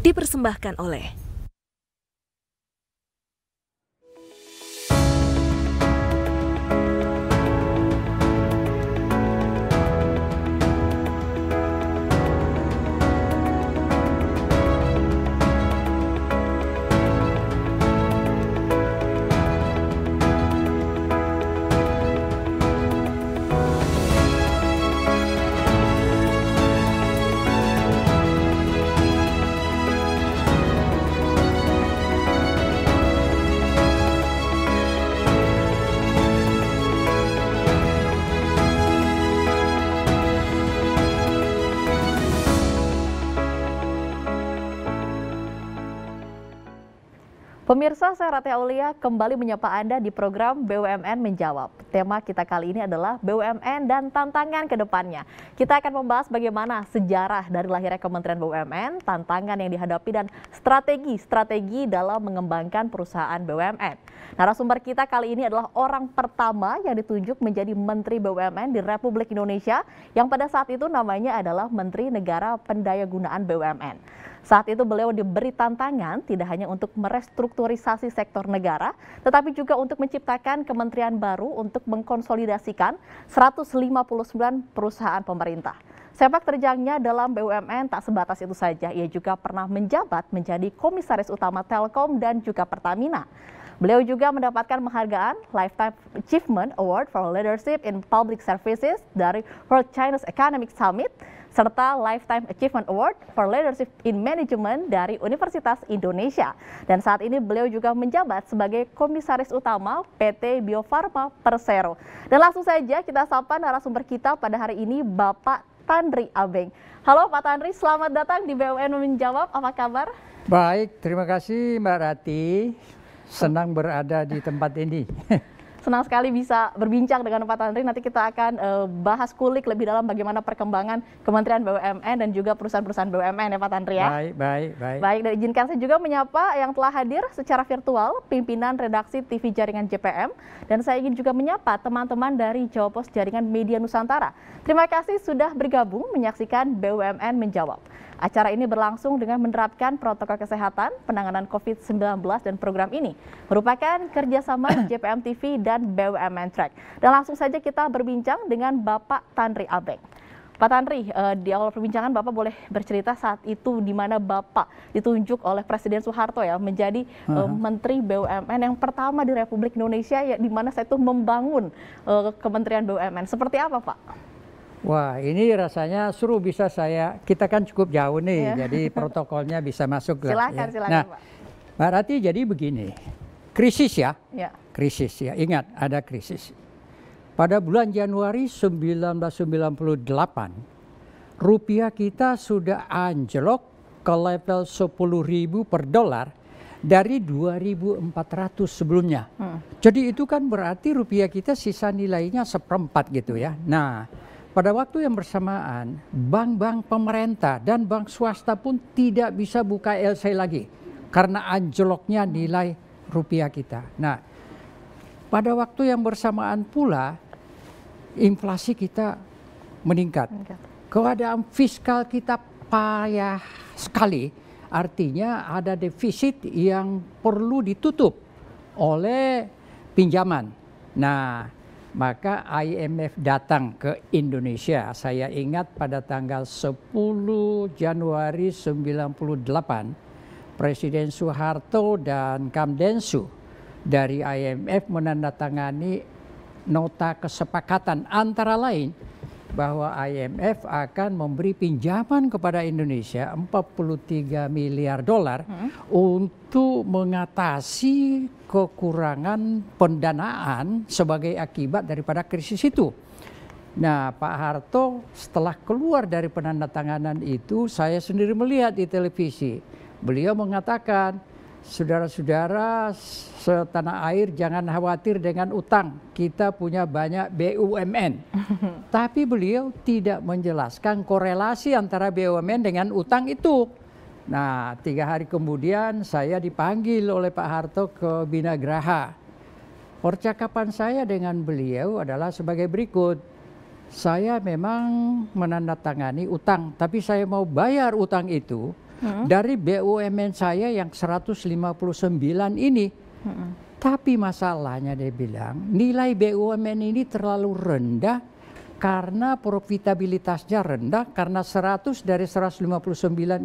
dipersembahkan oleh Pemirsa, saya Rati Aulia kembali menyapa Anda di program BUMN Menjawab. Tema kita kali ini adalah BUMN dan tantangan ke depannya. Kita akan membahas bagaimana sejarah dari lahirnya Kementerian BUMN, tantangan yang dihadapi, dan strategi dalam mengembangkan perusahaan BUMN. Narasumber kita kali ini adalah orang pertama yang ditunjuk menjadi Menteri BUMN di Republik Indonesia, yang pada saat itu namanya adalah Menteri Negara Pendayagunaan BUMN. Saat itu beliau diberi tantangan tidak hanya untuk merestrukturisasi sektor negara, tetapi juga untuk menciptakan kementerian baru untuk mengkonsolidasikan 159 perusahaan pemerintah. Sepak terjangnya dalam BUMN tak sebatas itu saja, ia juga pernah menjabat menjadi Komisaris Utama Telkom dan juga Pertamina. Beliau juga mendapatkan penghargaan Lifetime Achievement Award for Leadership in Public Services dari World Chinese Economic Summit, serta Lifetime Achievement Award for Leadership in Management dari Universitas Indonesia. Dan saat ini beliau juga menjabat sebagai Komisaris Utama PT Bio Farma Persero. Dan langsung saja kita sapa narasumber kita pada hari ini, Bapak Tandri Abeng. Halo Pak Tandri, selamat datang di BUMN Menjawab, apa kabar? Baik, terima kasih Mbak Rati. Senang berada di tempat ini. Senang sekali bisa berbincang dengan Pak Tandri. Nanti kita akan bahas kulik lebih dalam bagaimana perkembangan Kementerian BUMN dan juga perusahaan-perusahaan BUMN ya Pak Tandri ya. Baik. Baik, dan izinkan saya juga menyapa yang telah hadir secara virtual, pimpinan redaksi TV Jaringan JPM. Dan saya ingin juga menyapa teman-teman dari Jawa Pos Jaringan Media Nusantara. Terima kasih sudah bergabung menyaksikan BUMN Menjawab. Acara ini berlangsung dengan menerapkan protokol kesehatan, penanganan COVID-19, dan program ini merupakan kerjasama JPM TV dan BUMN Track. Dan langsung saja kita berbincang dengan Bapak Tandri Abeng. Pak Tandri, di awal perbincangan Bapak boleh bercerita saat itu di mana Bapak ditunjuk oleh Presiden Soeharto ya menjadi Menteri BUMN yang pertama di Republik Indonesia, ya, di mana saya itu membangun Kementerian BUMN. Seperti apa Pak? Wah, ini rasanya seru, kita kan cukup jauh nih, jadi protokolnya bisa masuk. Silakan Nah, Pak. Mbak Rati, jadi begini, krisis ya, krisis ya, ingat ada krisis. Pada bulan Januari 1998, rupiah kita sudah anjlok ke level 10.000 per dolar dari 2.400 sebelumnya. Jadi itu kan berarti rupiah kita sisa nilainya seperempat gitu ya. Nah, pada waktu yang bersamaan, bank-bank pemerintah dan bank swasta pun tidak bisa buka LC lagi karena anjloknya nilai rupiah kita. Nah, pada waktu yang bersamaan pula, inflasi kita meningkat. Keadaan fiskal kita payah sekali, artinya ada defisit yang perlu ditutup oleh pinjaman. Nah, maka IMF datang ke Indonesia. Saya ingat pada tanggal 10 Januari 98, Presiden Soeharto dan Kamdensu dari IMF menandatangani nota kesepakatan antara lain bahwa IMF akan memberi pinjaman kepada Indonesia 43 miliar dolar untuk mengatasi kekurangan pendanaan sebagai akibat daripada krisis itu. Nah, Pak Harto setelah keluar dari penandatanganan itu, saya sendiri melihat di televisi. Beliau mengatakan, saudara-saudara setanah air jangan khawatir dengan utang, kita punya banyak BUMN. Tapi beliau tidak menjelaskan korelasi antara BUMN dengan utang itu. Nah, 3 hari kemudian saya dipanggil oleh Pak Harto ke Binagraha. Percakapan saya dengan beliau adalah sebagai berikut. Saya memang menandatangani utang, tapi saya mau bayar utang itu dari BUMN saya yang 159 ini. Tapi masalahnya dia bilang nilai BUMN ini terlalu rendah karena profitabilitasnya rendah, karena 100 dari 159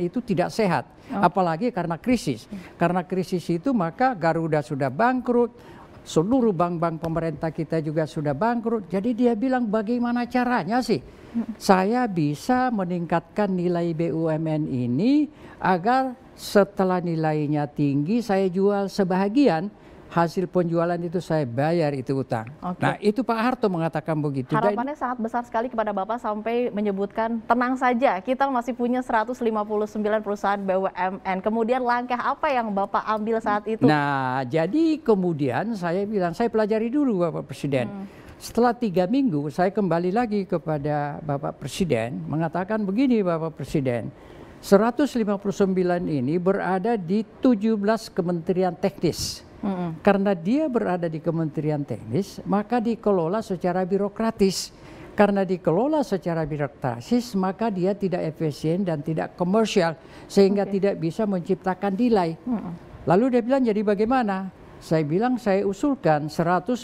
itu tidak sehat. Apalagi karena krisis. Karena krisis itu maka Garuda sudah bangkrut, seluruh bank-bank pemerintah kita juga sudah bangkrut. Jadi dia bilang bagaimana caranya sih saya bisa meningkatkan nilai BUMN ini agar setelah nilainya tinggi saya jual sebahagian, hasil penjualan itu saya bayar itu utang. Nah itu Pak Harto mengatakan begitu. Harapannya sangat besar sekali kepada Bapak sampai menyebutkan tenang saja kita masih punya 159 perusahaan BUMN. Kemudian langkah apa yang Bapak ambil saat itu? Nah jadi kemudian saya bilang saya pelajari dulu Bapak Presiden. Setelah 3 minggu saya kembali lagi kepada Bapak Presiden mengatakan begini Bapak Presiden. 159 ini berada di 17 kementerian teknis. Karena dia berada di kementerian teknis, maka dikelola secara birokratis. Karena dikelola secara birokratis, maka dia tidak efisien dan tidak komersial, sehingga tidak bisa menciptakan nilai. Lalu dia bilang, jadi bagaimana? Saya bilang, saya usulkan 159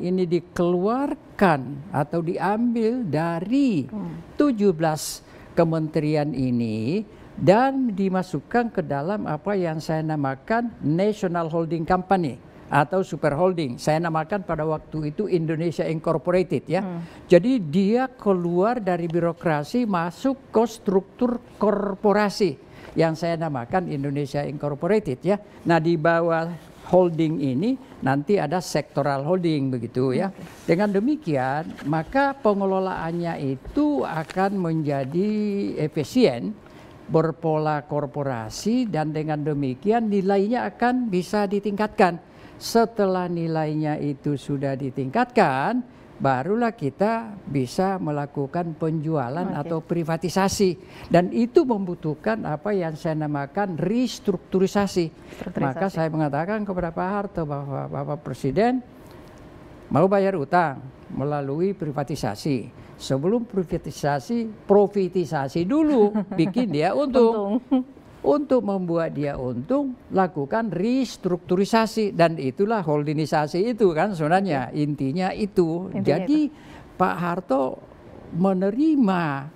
ini dikeluarkan atau diambil dari 17 kementerian ini, dan dimasukkan ke dalam apa yang saya namakan National Holding Company atau Super Holding. Saya namakan pada waktu itu Indonesia Incorporated ya. Jadi dia keluar dari birokrasi masuk ke struktur korporasi yang saya namakan Indonesia Incorporated ya. Nah di bawah holding ini nanti ada sektoral holding begitu ya. Dengan demikian maka pengelolaannya itu akan menjadi efisien, berpola korporasi, dan dengan demikian nilainya akan bisa ditingkatkan. Setelah nilainya itu sudah ditingkatkan, barulah kita bisa melakukan penjualan atau privatisasi. Dan itu membutuhkan apa yang saya namakan restrukturisasi. Maka saya mengatakan kepada Pak Harto bahwa Bapak Presiden mau bayar utang melalui privatisasi. Sebelum privatisasi dulu, bikin dia untung. Untuk membuat dia untung, lakukan restrukturisasi, dan itulah holdingisasi itu kan sebenarnya intinya itu. Jadi Pak Harto menerima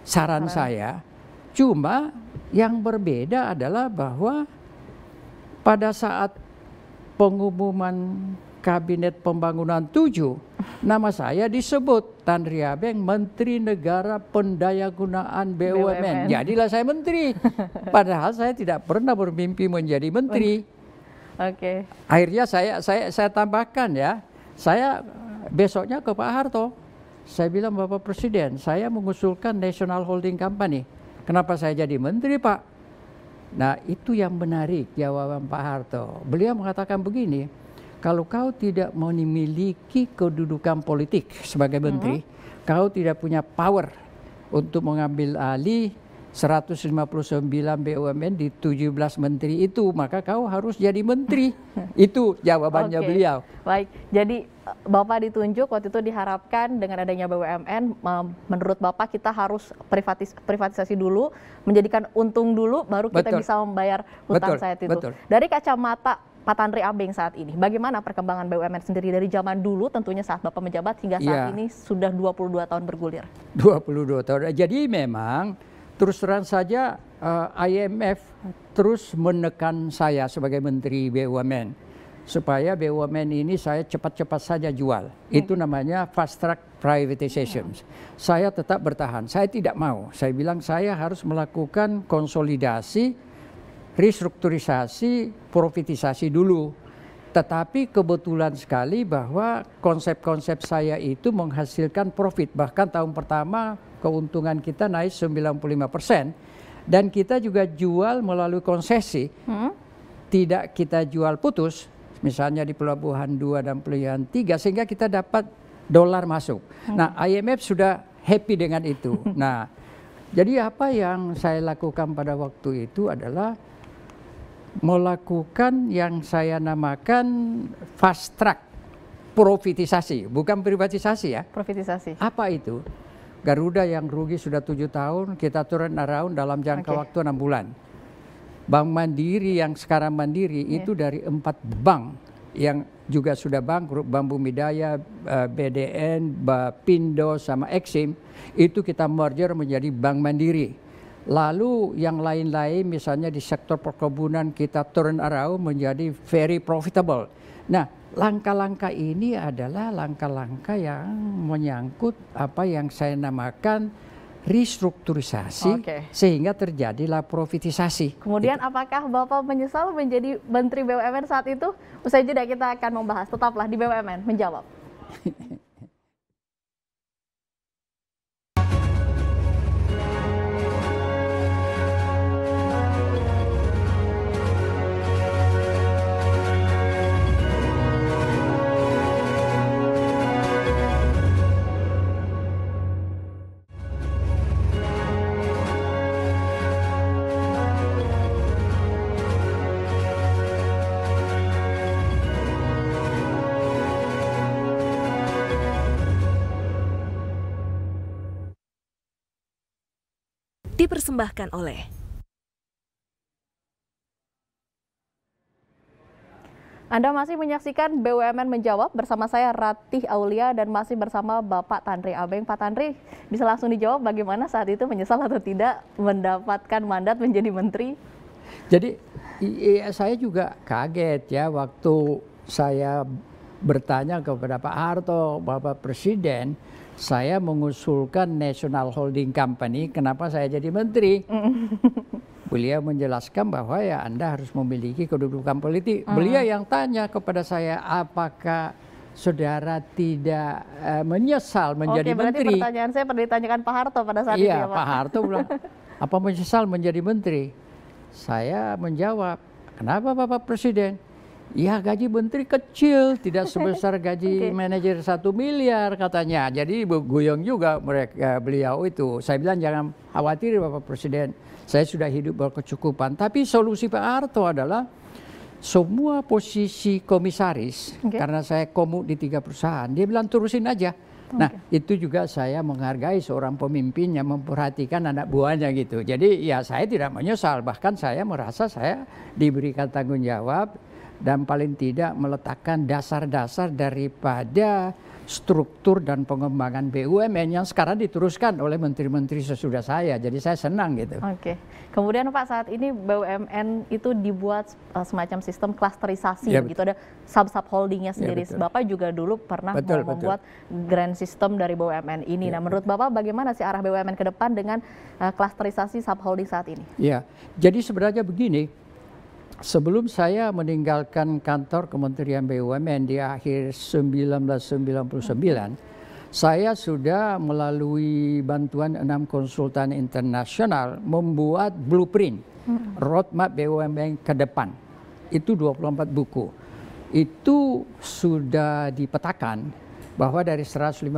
saran saya, cuma yang berbeda adalah bahwa pada saat pengumuman Kabinet Pembangunan 7, nama saya disebut Tan Ria Beng, Menteri Negara Pendayagunaan BUMN. Jadilah saya menteri. Padahal saya tidak pernah bermimpi menjadi menteri. Akhirnya saya tambahkan ya. Saya besoknya ke Pak Harto. Saya bilang, Bapak Presiden, saya mengusulkan National Holding Company. Kenapa saya jadi menteri, Pak? Nah, itu yang menarik jawaban Pak Harto. Beliau mengatakan begini, kalau kau tidak memiliki kedudukan politik sebagai menteri, kau tidak punya power untuk mengambil alih 159 BUMN di 17 menteri itu, maka kau harus jadi menteri. Itu jawabannya beliau. Baik, jadi Bapak ditunjuk waktu itu diharapkan dengan adanya BUMN, menurut Bapak kita harus privatisasi dulu, menjadikan untung dulu, baru kita bisa membayar hutang saat itu. Dari kacamata Pak Tan Ria Beng saat ini, bagaimana perkembangan BUMN sendiri dari zaman dulu tentunya saat Bapak menjabat hingga saat ini sudah 22 tahun bergulir? 22 tahun. Jadi memang terus terang saja IMF terus menekan saya sebagai Menteri BUMN supaya BUMN ini saya cepat-cepat saja jual. Itu namanya fast track privatization. Saya tetap bertahan, saya tidak mau. Saya bilang saya harus melakukan konsolidasi, restrukturisasi, profitisasi dulu. Tetapi kebetulan sekali bahwa konsep-konsep saya itu menghasilkan profit. Bahkan tahun pertama keuntungan kita naik 95%. Dan kita juga jual melalui konsesi. Tidak kita jual putus. Misalnya di Pelabuhan 2 dan Pelabuhan 3. Sehingga kita dapat dolar masuk. Nah, IMF sudah happy dengan itu. Nah, jadi apa yang saya lakukan pada waktu itu adalah melakukan yang saya namakan fast track profitisasi, bukan privatisasi ya. Profitisasi. Apa itu? Garuda yang rugi sudah 7 tahun, kita turn around dalam jangka waktu 6 bulan. Bank Mandiri yang sekarang Mandiri itu dari 4 bank yang juga sudah bangkrut, Bank Bumidaya, BDN, Bapindo, sama Exim, itu kita merger menjadi Bank Mandiri. Lalu yang lain-lain misalnya di sektor perkebunan kita turn around menjadi very profitable. Nah, langkah-langkah ini adalah langkah-langkah yang menyangkut apa yang saya namakan restrukturisasi, sehingga terjadilah profitisasi. Kemudian apakah Bapak menyesal menjadi Menteri BUMN saat itu? Usai jeda kita akan membahas, tetaplah di BUMN menjawab. Dipersembahkan oleh Anda masih menyaksikan BUMN Menjawab bersama saya Ratih Aulia dan masih bersama Bapak Tanri Abeng. Pak Tanri, bisa langsung dijawab bagaimana saat itu menyesal atau tidak mendapatkan mandat menjadi menteri? Jadi saya juga kaget ya waktu saya bertanya kepada Pak Harto, Bapak Presiden, saya mengusulkan National Holding Company, kenapa saya jadi menteri? Beliau menjelaskan bahwa ya Anda harus memiliki kedudukan politik. Beliau yang tanya kepada saya, apakah saudara tidak menyesal menjadi menteri? Berarti pertanyaan saya pernah ditanyakan Pak Harto pada saat itu ya Pak? Pak Harto bilang, apa menyesal menjadi menteri? Saya menjawab, kenapa Bapak Presiden? Ya gaji menteri kecil, tidak sebesar gaji manajer 1 miliar katanya. Jadi guyong juga beliau itu. Saya bilang jangan khawatir Bapak Presiden, saya sudah hidup berkecukupan. Tapi solusi Pak Harto adalah semua posisi komisaris, karena saya komuk di 3 perusahaan, dia bilang terusin aja. Nah itu juga saya menghargai seorang pemimpin yang memperhatikan anak buahnya gitu. Jadi ya saya tidak menyesal, bahkan saya merasa saya diberikan tanggung jawab dan paling tidak meletakkan dasar-dasar daripada struktur dan pengembangan BUMN yang sekarang diteruskan oleh menteri-menteri sesudah saya. Jadi saya senang gitu. Kemudian Pak, saat ini BUMN itu dibuat semacam sistem klasterisasi, gitu, ada sub-sub holdingnya sendiri. Bapak juga dulu pernah membuat grand system dari BUMN ini. Nah, menurut Bapak bagaimana sih arah BUMN ke depan dengan klasterisasi sub holding saat ini? Ya, jadi sebenarnya begini. Sebelum saya meninggalkan kantor Kementerian BUMN di akhir 1999, saya sudah melalui bantuan 6 konsultan internasional membuat blueprint roadmap BUMN ke depan. Itu 24 buku. Itu sudah dipetakan bahwa dari 159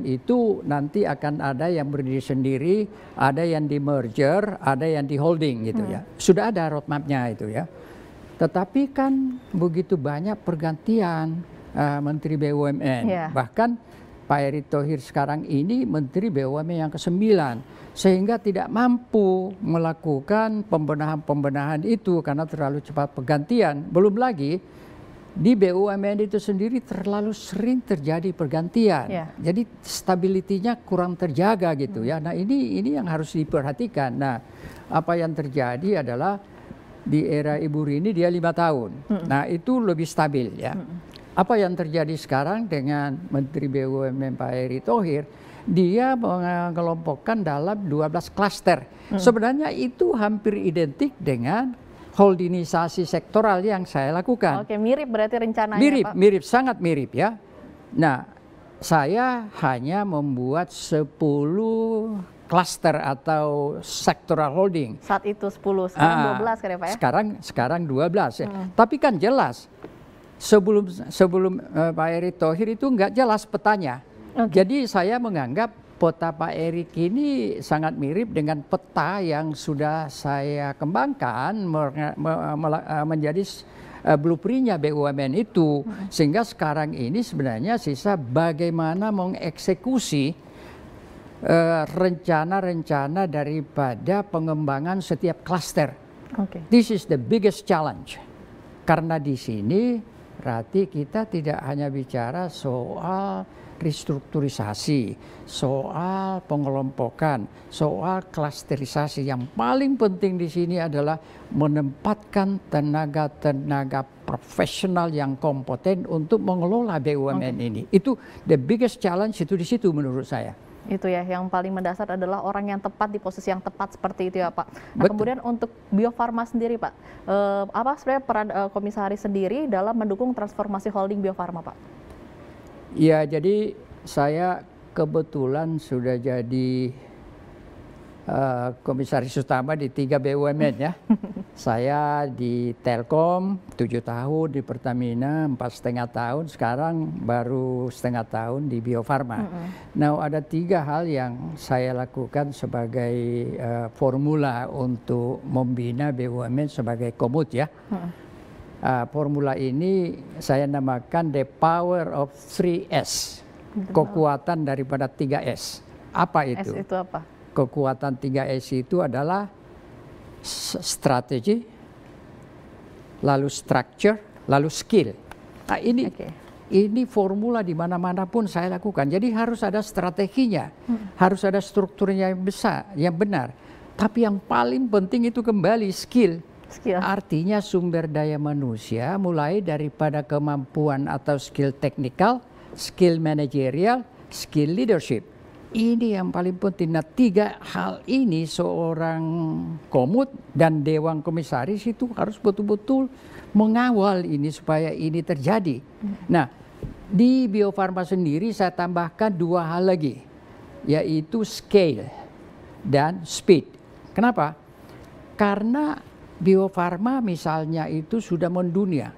itu nanti akan ada yang berdiri sendiri, ada yang di merger, ada yang di holding gitu ya. Sudah ada roadmapnya itu ya. Tetapi kan begitu banyak pergantian Menteri BUMN. Bahkan Pak Erick Thohir sekarang ini Menteri BUMN yang ke-9. Sehingga tidak mampu melakukan pembenahan-pembenahan itu karena terlalu cepat pergantian. Belum lagi di BUMN itu sendiri terlalu sering terjadi pergantian, jadi stabilitinya kurang terjaga gitu ya. Nah ini yang harus diperhatikan. Nah apa yang terjadi adalah di era Ibu Rini dia 5 tahun, nah itu lebih stabil ya. Apa yang terjadi sekarang dengan Menteri BUMN Pak Erick Thohir, dia mengelompokkan dalam 12 klaster. Sebenarnya itu hampir identik dengan holdingisasi sektoral yang saya lakukan. Mirip berarti rencananya Pak? Mirip, sangat mirip ya. Nah, saya hanya membuat 10 klaster atau sektoral holding. Saat itu 10, sekarang 12 kan ya Pak ya? Sekarang 12 ya. Tapi kan jelas, sebelum Pak Erick Thohir itu nggak jelas petanya. Jadi saya menganggap peta Pak Erick ini sangat mirip dengan peta yang sudah saya kembangkan menjadi blueprintnya BUMN itu. Sehingga sekarang ini sebenarnya sisa bagaimana mengeksekusi rencana-rencana daripada pengembangan setiap klaster. Oke. This is the biggest challenge. Karena di sini berarti kita tidak hanya bicara soal restrukturisasi, soal pengelompokan, soal klasterisasi. Yang paling penting di sini adalah menempatkan tenaga-tenaga profesional yang kompeten untuk mengelola BUMN ini. Itu the biggest challenge itu di situ menurut saya. Itu ya, yang paling mendasar adalah orang yang tepat di posisi yang tepat seperti itu ya Pak. Nah, Betul. kemudian untuk Bio Farma sendiri Pak, apa sebenarnya peran komisaris sendiri dalam mendukung transformasi holding Bio Farma Pak? Ya, jadi saya kebetulan sudah jadi komisaris utama di 3 BUMN ya. Saya di Telkom 7 tahun, di Pertamina 4,5 tahun, sekarang baru setengah tahun di Bio Farma. Nah, ada 3 hal yang saya lakukan sebagai formula untuk membina BUMN sebagai komut ya. Formula ini saya namakan the power of 3S, kekuatan daripada 3S. Apa itu? S itu apa? Kekuatan 3S itu adalah strategi, lalu structure, lalu skill. Nah, ini formula di mana-mana pun saya lakukan. Jadi harus ada strateginya, harus ada strukturnya yang besar, yang benar. Tapi yang paling penting itu kembali skill. Artinya sumber daya manusia mulai daripada kemampuan atau skill teknikal, skill manajerial, skill leadership. Ini yang paling penting. Nah, 3 hal ini seorang komut dan dewan komisaris itu harus betul-betul mengawal ini supaya ini terjadi. Nah, di Bio Farma sendiri saya tambahkan 2 hal lagi, yaitu scale dan speed. Kenapa? Karena Bio Farma misalnya itu sudah mendunia,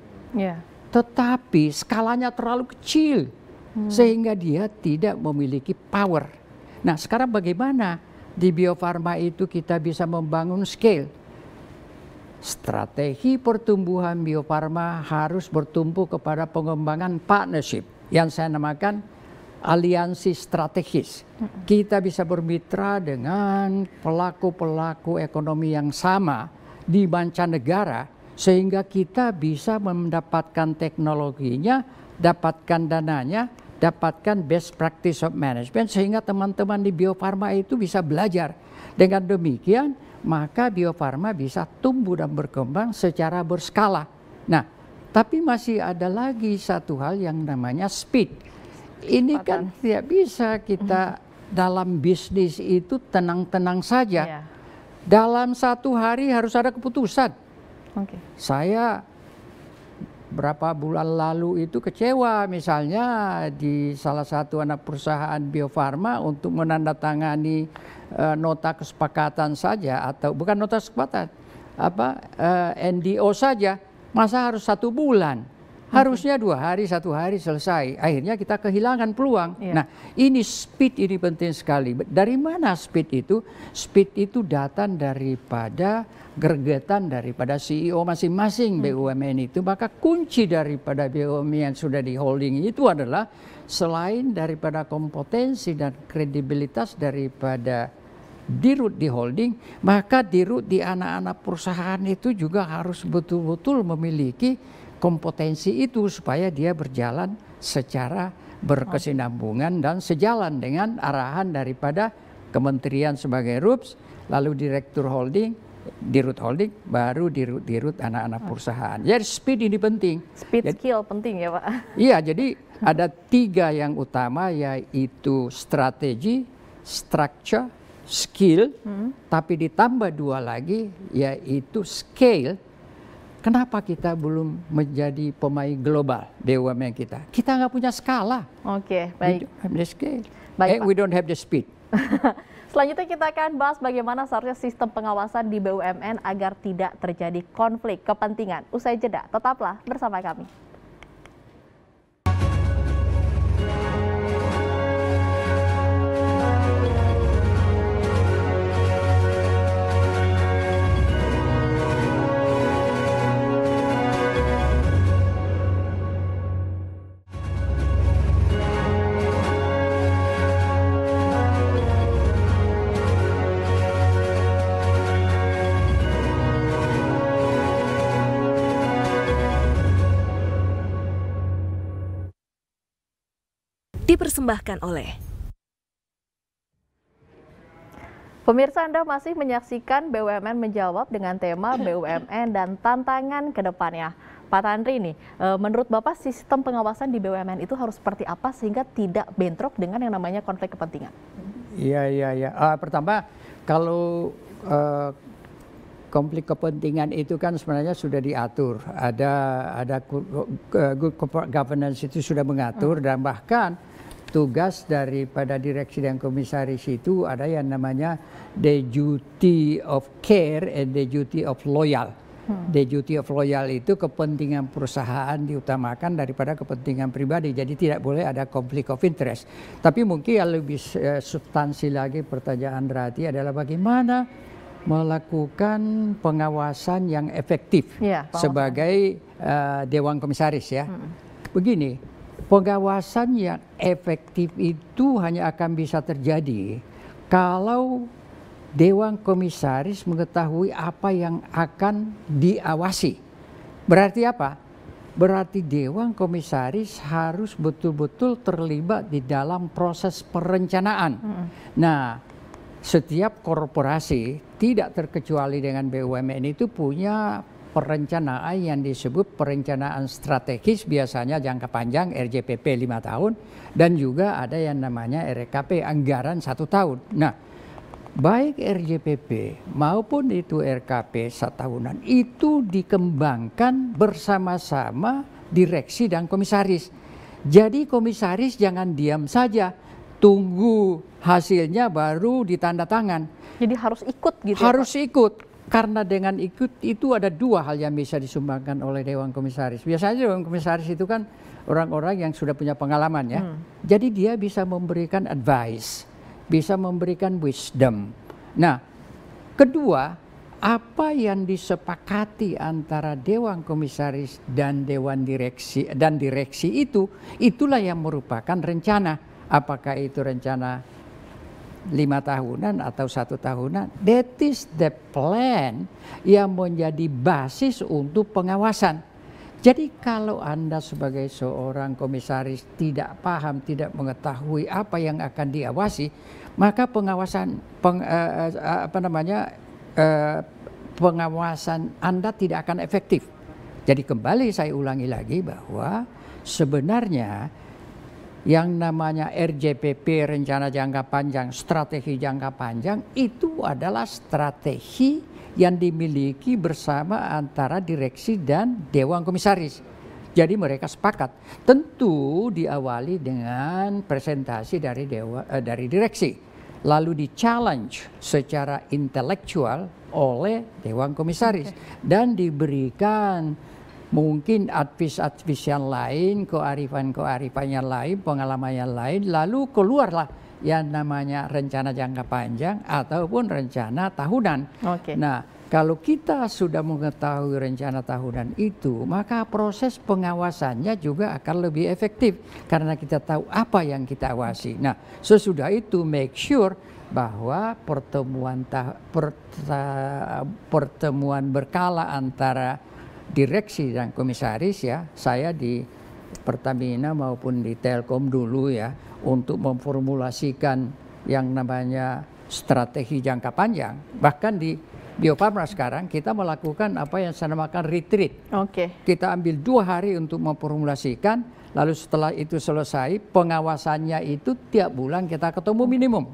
tetapi skalanya terlalu kecil sehingga dia tidak memiliki power. Nah, sekarang bagaimana di Bio Farma itu kita bisa membangun scale? Strategi pertumbuhan Bio Farma harus bertumpu kepada pengembangan partnership yang saya namakan aliansi strategis. Kita bisa bermitra dengan pelaku-pelaku ekonomi yang sama di mancanegara sehingga kita bisa mendapatkan teknologinya, dapatkan dananya, dapatkan best practice of management sehingga teman-teman di Bio Farma itu bisa belajar. Dengan demikian, maka Bio Farma bisa tumbuh dan berkembang secara berskala. Nah, tapi masih ada lagi satu hal yang namanya speed. Ini kan tidak bisa kita dalam bisnis itu tenang-tenang saja. Dalam 1 hari harus ada keputusan. Saya berapa bulan lalu itu kecewa misalnya di salah satu anak perusahaan Bio Farma untuk menandatangani nota kesepakatan saja, atau bukan nota kesepakatan, NDO saja, masa harus 1 bulan? Harusnya 2 hari, 1 hari selesai. Akhirnya kita kehilangan peluang. Nah, ini speed ini penting sekali. Dari mana speed itu? Speed itu datang daripada gregetan daripada CEO masing-masing BUMN itu. Maka kunci daripada BUMN yang sudah di holding itu adalah selain daripada kompetensi dan kredibilitas daripada dirut di holding, maka dirut di anak-anak perusahaan itu juga harus betul-betul memiliki kompetensi itu supaya dia berjalan secara berkesinambungan dan sejalan dengan arahan daripada kementerian sebagai RUPS, lalu direktur holding, dirut holding, baru dirut anak-anak perusahaan. Jadi speed ini penting. Speed skill penting ya Pak? Iya, jadi ada 3 yang utama, yaitu strategi, structure, skill, tapi ditambah 2 lagi yaitu scale. Kenapa kita belum menjadi pemain global BUMN kita? Kita nggak punya skala. Oke, baik. We don't have the scale. Baik, We don't have the speed. Selanjutnya kita akan bahas bagaimana seharusnya sistem pengawasan di BUMN agar tidak terjadi konflik kepentingan. Usai jeda, tetaplah bersama kami. dipersembahkan oleh Pemirsa, Anda masih menyaksikan BUMN Menjawab dengan tema BUMN dan tantangan ke depannya. Pak Tanri nih, menurut Bapak sistem pengawasan di BUMN itu harus seperti apa sehingga tidak bentrok dengan yang namanya konflik kepentingan? Iya. Pertama, kalau konflik kepentingan itu kan sebenarnya sudah diatur. Ada good corporate governance itu sudah mengatur dan bahkan tugas daripada direksi dan komisaris itu ada yang namanya the duty of care and the duty of loyal. The duty of loyal itu kepentingan perusahaan diutamakan daripada kepentingan pribadi. Jadi tidak boleh ada konflik of interest. Tapi mungkin yang lebih substansi lagi pertanyaan Rati adalah bagaimana melakukan pengawasan yang efektif sebagai Dewan Komisaris ya. Begini, pengawasan yang efektif itu hanya akan bisa terjadi kalau Dewan Komisaris mengetahui apa yang akan diawasi. Berarti apa? Berarti Dewan Komisaris harus betul-betul terlibat di dalam proses perencanaan. Nah, setiap korporasi tidak terkecuali dengan BUMN itu punya perencanaan yang disebut perencanaan strategis, biasanya jangka panjang RJPP 5 tahun dan juga ada yang namanya RKP anggaran 1 tahun. Nah, baik RJPP maupun itu RKP setahunan itu dikembangkan bersama-sama direksi dan komisaris. Jadi komisaris jangan diam saja, tunggu hasilnya baru ditanda tangan. Jadi harus ikut gitu. Harus ikut. Karena dengan ikut itu ada 2 hal yang bisa disumbangkan oleh Dewan Komisaris. Biasanya Dewan Komisaris itu kan orang-orang yang sudah punya pengalaman ya. Jadi dia bisa memberikan advice, bisa memberikan wisdom. Nah, kedua, apa yang disepakati antara Dewan Komisaris dan Dewan Direksi dan direksi itu, itulah yang merupakan rencana. Apakah itu rencana 5 tahunan atau 1 tahunan, that is the plan yang menjadi basis untuk pengawasan. Jadi kalau Anda sebagai seorang komisaris tidak paham, tidak mengetahui apa yang akan diawasi, maka pengawasan pengawasan Anda tidak akan efektif. Jadi kembali saya ulangi lagi bahwa sebenarnya yang namanya RJPP, rencana jangka panjang, strategi jangka panjang, itu adalah strategi yang dimiliki bersama antara direksi dan Dewan Komisaris. Jadi mereka sepakat. Tentu diawali dengan presentasi dari direksi, lalu di-challenge secara intelektual oleh Dewan Komisaris dan diberikan mungkin advis-advis yang lain, kearifan-kearifan yang lain, pengalaman yang lain, lalu keluarlah yang namanya rencana jangka panjang ataupun rencana tahunan. Nah, kalau kita sudah mengetahui rencana tahunan itu, maka proses pengawasannya juga akan lebih efektif karena kita tahu apa yang kita awasi. Nah, sesudah itu make sure bahwa pertemuan berkala antara direksi dan komisaris ya, saya di Pertamina maupun di Telkom dulu ya, untuk memformulasikan yang namanya strategi jangka panjang. Bahkan di Bio Farma sekarang kita melakukan apa yang saya namakan retreat. Kita ambil 2 hari untuk memformulasikan, lalu setelah itu selesai, pengawasannya itu tiap bulan kita ketemu minimum.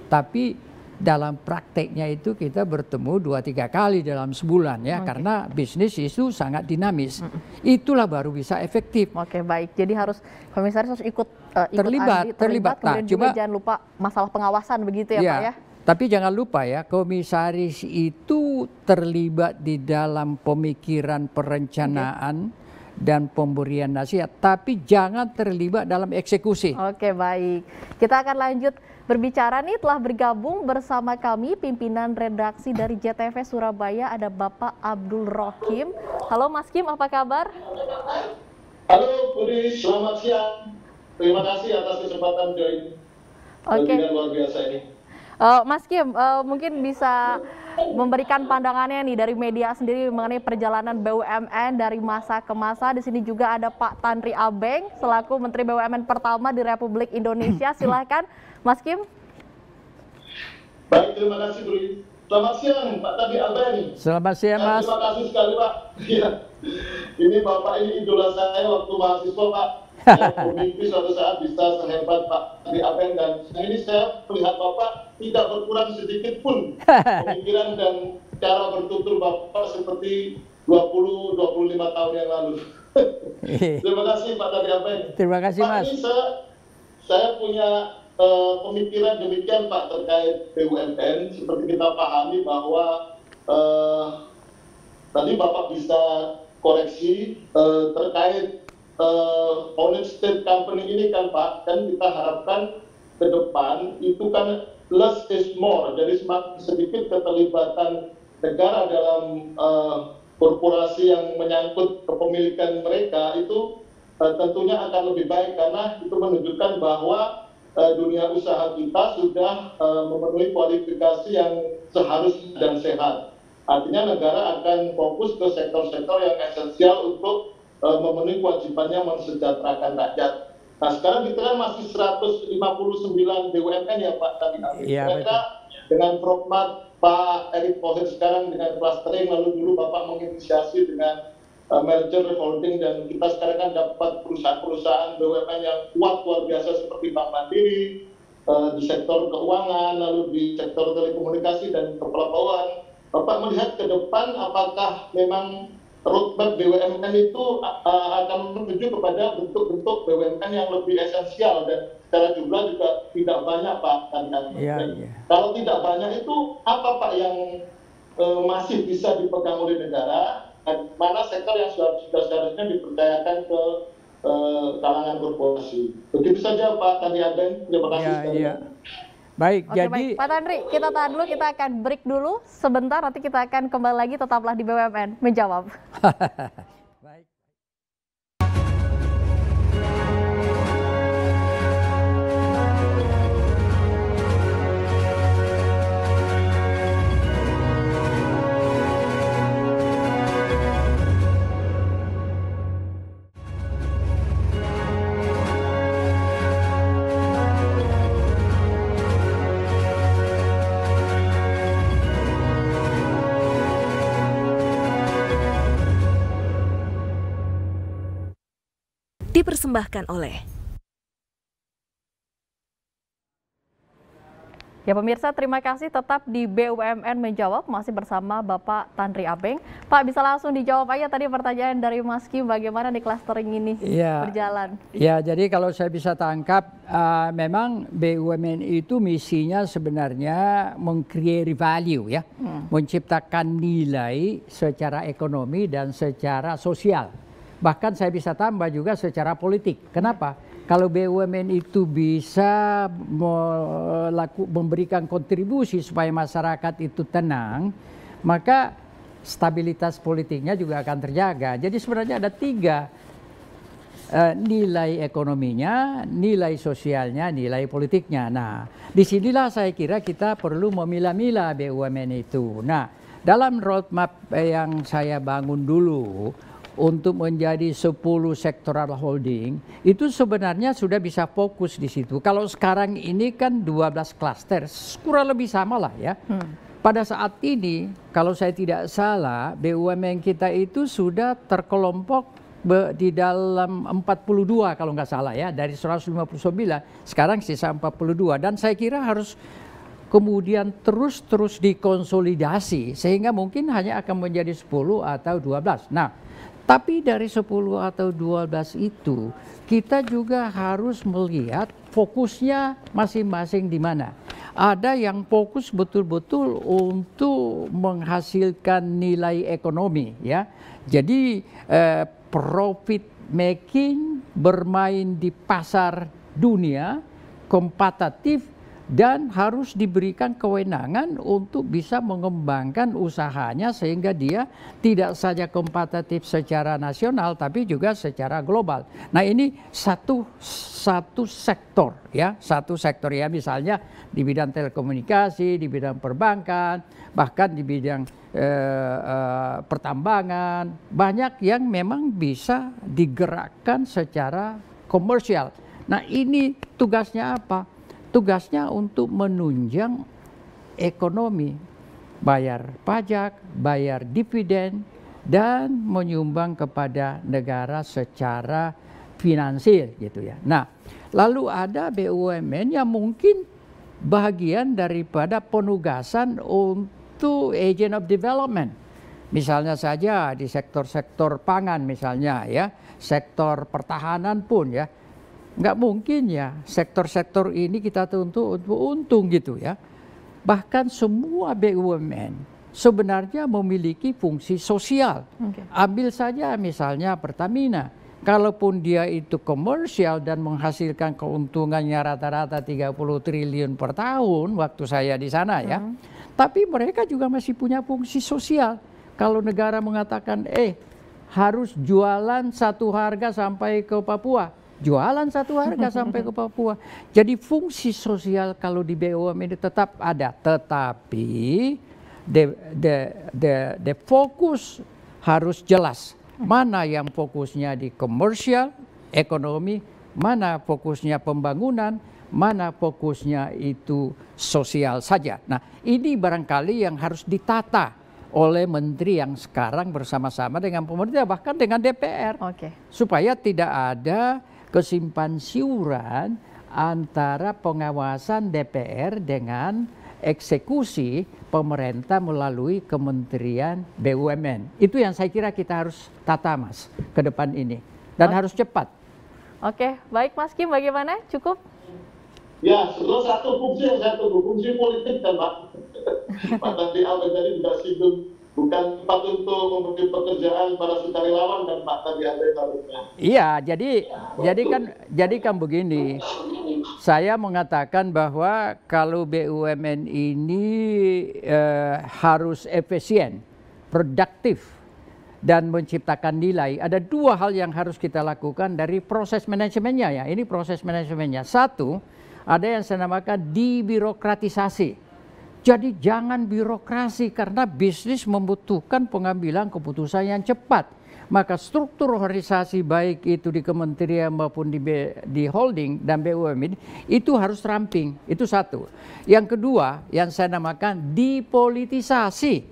Tapi dalam prakteknya itu kita bertemu 2-3 kali dalam sebulan ya, karena bisnis itu sangat dinamis. Itulah baru bisa efektif. Baik. Jadi harus komisaris harus ikut terlibat. Kemudian juga jangan lupa masalah pengawasan begitu ya Pak ya. Tapi jangan lupa ya, komisaris itu terlibat di dalam pemikiran perencanaan dan pemberian nasihat, tapi jangan terlibat dalam eksekusi. Baik. Kita akan lanjut berbicara nih, telah bergabung bersama kami pimpinan redaksi dari JTV Surabaya, ada Bapak Abdul Rohim. Halo Mas Kim, apa kabar? Halo Budi, selamat siang. Terima kasih atas kesempatan join webinar luar biasa ini. Mas Kim, mungkin bisa memberikan pandangannya nih dari media sendiri mengenai perjalanan BUMN dari masa ke masa. Di sini juga ada Pak Tanri Abeng selaku Menteri BUMN pertama di Republik Indonesia. Silahkan Mas Kim. Baik, terima kasih Bro. Selamat siang Pak Tanri Abeng. Selamat siang Mas. Terima kasih sekali Pak. Ya. Ini Bapak ini idola saya waktu mahasiswa Pak. Saya bermimpi suatu saat bisa sehebat Pak Tanri Abeng, dan ini saya melihat Bapak tidak berkurang sedikit pun pemikiran dan cara bertutur Bapak seperti 20-25 tahun yang lalu. Terima kasih Pak Tanri Abeng. Terima kasih Pak, Mas. ini saya punya pemikiran demikian Pak terkait BUMN. Seperti kita pahami bahwa tadi Bapak bisa koreksi terkait owned state company ini kan Pak, kan kita harapkan ke depan itu kan less is more, jadi semakin sedikit keterlibatan negara dalam korporasi yang menyangkut kepemilikan mereka itu tentunya akan lebih baik, karena itu menunjukkan bahwa dunia usaha kita sudah memenuhi kualifikasi yang seharusnya dan sehat. Artinya negara akan fokus ke sektor-sektor yang esensial untuk memenuhi kewajibannya mensejahterakan rakyat. Nah sekarang kita kan masih 159 BUMN ya Pak tadi. Iya, mereka dengan format Pak Erick Thohir sekarang dengan clustering, lalu dulu Bapak menginisiasi dengan merger holding, dan kita sekarang kan dapat perusahaan-perusahaan BUMN yang kuat luar biasa seperti Bank Mandiri di sektor keuangan, lalu di sektor telekomunikasi dan kepelauan. Bapak melihat ke depan apakah memang roadmap BUMN itu akan menuju kepada bentuk-bentuk BUMN yang lebih esensial dan secara jumlah juga tidak banyak Pak. Kalau tidak banyak itu apa Pak yang masih bisa dipegang oleh negara, mana sektor yang sudah seharusnya dipercayakan ke kalangan korporasi. Begitu saja Pak Tanri Abeng, terima kasih sekali. Baik, Oke, jadi baik. Pak Tanri, kita tahan dulu, kita akan break dulu sebentar, nanti kita akan kembali lagi, tetaplah di BUMN menjawab. Baik. Dipersembahkan oleh Ya pemirsa, terima kasih, tetap di BUMN menjawab, masih bersama Bapak Tanri Abeng. Pak, bisa langsung dijawab aja tadi pertanyaan dari Mas Kim, bagaimana nih clustering ini berjalan? Ya, jadi kalau saya bisa tangkap, memang BUMN itu misinya sebenarnya meng-create value ya, menciptakan nilai secara ekonomi dan secara sosial. Bahkan saya bisa tambah juga secara politik. Kenapa? Kalau BUMN itu bisa memberikan kontribusi supaya masyarakat itu tenang, maka stabilitas politiknya juga akan terjaga. Jadi sebenarnya ada tiga, nilai ekonominya, nilai sosialnya, nilai politiknya. Nah, disinilah saya kira kita perlu memilah-milah BUMN itu. Nah, dalam roadmap yang saya bangun dulu, untuk menjadi 10 sektoral holding, itu sebenarnya sudah bisa fokus di situ. Kalau sekarang ini kan 12 klaster, kurang lebih sama lah ya. Pada saat ini, kalau saya tidak salah, BUMN kita itu sudah terkelompok di dalam 42 kalau nggak salah ya, dari 159, sekarang sisa 42. Dan saya kira harus kemudian terus dikonsolidasi, sehingga mungkin hanya akan menjadi 10 atau 12. Nah, tapi dari 10 atau 12 itu, kita juga harus melihat fokusnya masing-masing di mana. Ada yang fokus betul-betul untuk menghasilkan nilai ekonomi ya. Jadi profit making, bermain di pasar dunia, kompetitif, dan harus diberikan kewenangan untuk bisa mengembangkan usahanya sehingga dia tidak saja kompetitif secara nasional tapi juga secara global. Nah, ini satu sektor ya, misalnya di bidang telekomunikasi, di bidang perbankan, bahkan di bidang pertambangan, banyak yang memang bisa digerakkan secara komersial. Nah, ini tugasnya apa? Tugasnya untuk menunjang ekonomi, bayar pajak, bayar dividen, dan menyumbang kepada negara secara finansial gitu ya. Nah, lalu ada BUMN yang mungkin bagian daripada penugasan untuk agent of development. Misalnya saja di sektor-sektor pangan misalnya ya, sektor pertahanan pun ya. Nggak mungkin ya sektor-sektor ini kita tuntut untuk untung gitu ya. Bahkan semua BUMN sebenarnya memiliki fungsi sosial. Ambil saja misalnya Pertamina. Kalaupun dia itu komersial dan menghasilkan keuntungannya rata-rata 30 triliun per tahun waktu saya di sana ya. Tapi mereka juga masih punya fungsi sosial. Kalau negara mengatakan harus jualan satu harga sampai ke Papua. Jualan satu harga sampai ke Papua. Jadi fungsi sosial kalau di BUMN itu tetap ada, tetapi the fokus harus jelas. Mana yang fokusnya di komersial, ekonomi, mana fokusnya pembangunan, mana fokusnya itu sosial saja. Nah, ini barangkali yang harus ditata oleh menteri yang sekarang bersama-sama dengan pemerintah, bahkan dengan DPR. Supaya tidak ada kesimpan siuran antara pengawasan DPR dengan eksekusi pemerintah melalui Kementerian BUMN. Itu yang saya kira kita harus tata Mas ke depan ini dan harus cepat. Oke, baik Mas Kim, bagaimana? Cukup? Ya, sebenarnya satu fungsi politik kan Pak. Pak tadi Albert tadi juga singgung, bukan tempat untuk memberi pekerjaan para sukarelawan dan Pak tadi ada harusnya. Iya, jadi kan begini. Saya mengatakan bahwa kalau BUMN ini harus efisien, produktif, dan menciptakan nilai. Ada dua hal yang harus kita lakukan dari proses manajemennya ya. Ini proses manajemennya. Satu, ada yang saya namakan dibirokratisasi. Jadi jangan birokrasi karena bisnis membutuhkan pengambilan keputusan yang cepat. Maka struktur organisasi baik itu di kementerian maupun di holding dan BUMN itu harus ramping. Itu satu. Yang kedua yang saya namakan dipolitisasi.